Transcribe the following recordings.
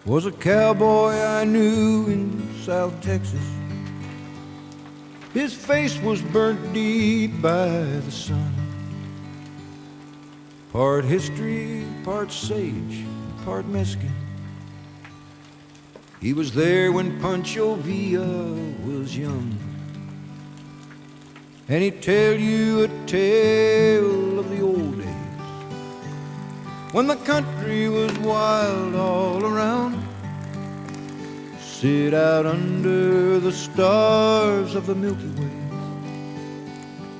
was a cowboy I knew in South Texas. His face was burnt deep by the sun. Part history, part sage, part mesquite. He was there when Pancho Villa was young, and he'd tell you a tale of the old days when the country was wild all around. Sit out under the stars of the Milky Way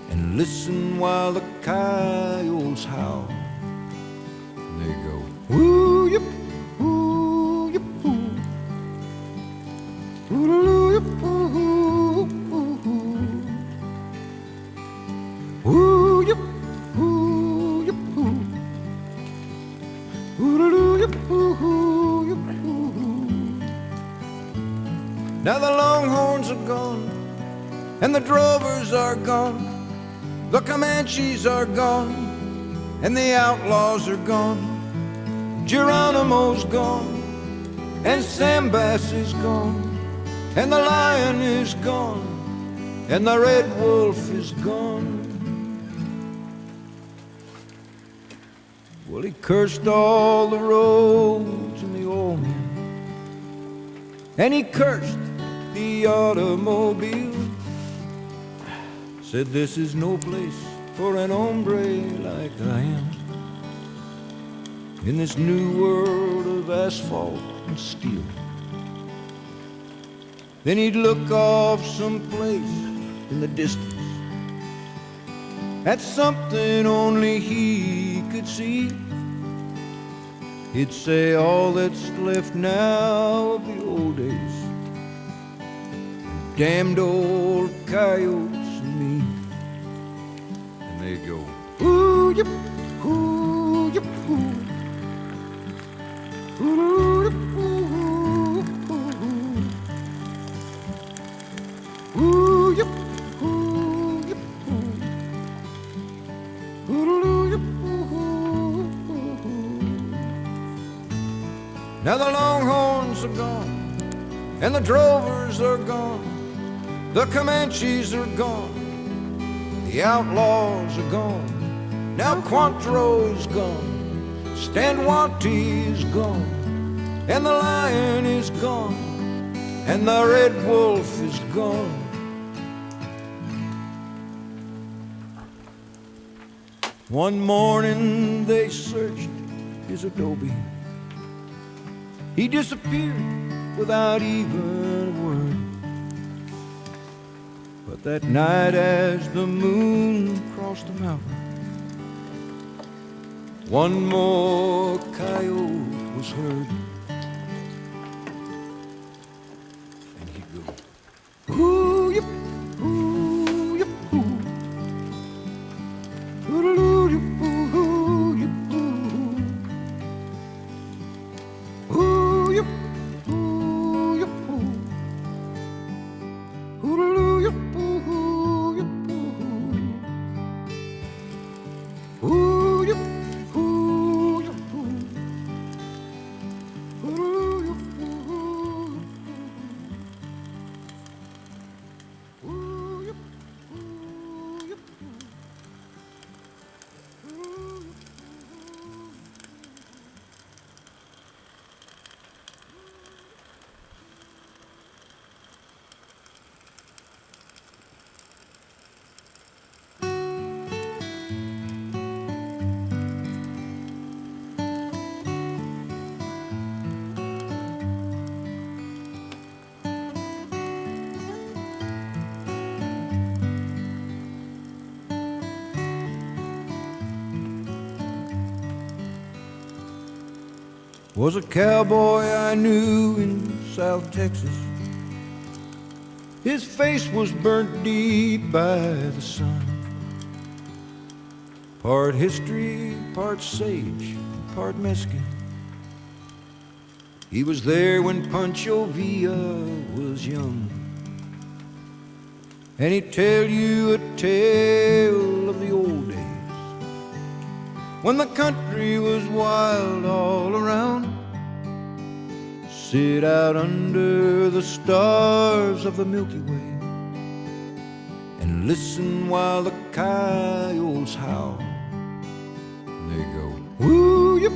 and listen while the coyotes howl. And they go, woo yip, woo yip, woo, woo yip, woo, woo, woo yip, woo yip, woo, woo yip, woo yip, woo. Now the longhorns are gone, and the drovers are gone, the Comanches are gone, and the outlaws are gone. Geronimo's gone, and Sam Bass is gone, and the lion is gone, and the red wolf is gone. Well, he cursed all the roads in the old man, and he cursed the automobile. Said this is no place for an hombre like I am, in this new world of asphalt and steel. Then he'd look off someplace in the distance at something only he could see. He'd say all that's left now of the old days, damned old coyotes and me. And they go, ooh yip, ooh yip, ooh, ooh yip, ooh, ooh yip, ooh yip, ooh yip, ooh. Now the longhorns are gone, and the drovers are gone, the Comanches are gone, the outlaws are gone. Now Cointreau's gone, Stand Watie is gone, and the lion is gone, and the red wolf is gone. One morning they searched his adobe. He disappeared without even a word. But that night as the moon crossed the mountain, one more coyote was heard. And he'd go, ooh yip, ooh yip, ooh, ooh yip, ooh yip, ooh, ooh yip, ooh yip, ooh, ooh yip, ooh yip, ooh, ooh yip. Was a cowboy I knew in South Texas. His face was burnt deep by the sun. Part history, part sage, part mesquite. He was there when Pancho Villa was young, and he'd tell you a tale of the old days when the country was wild all around. sit out under the stars of the Milky Way and listen while the coyotes howl. And they go, woo, you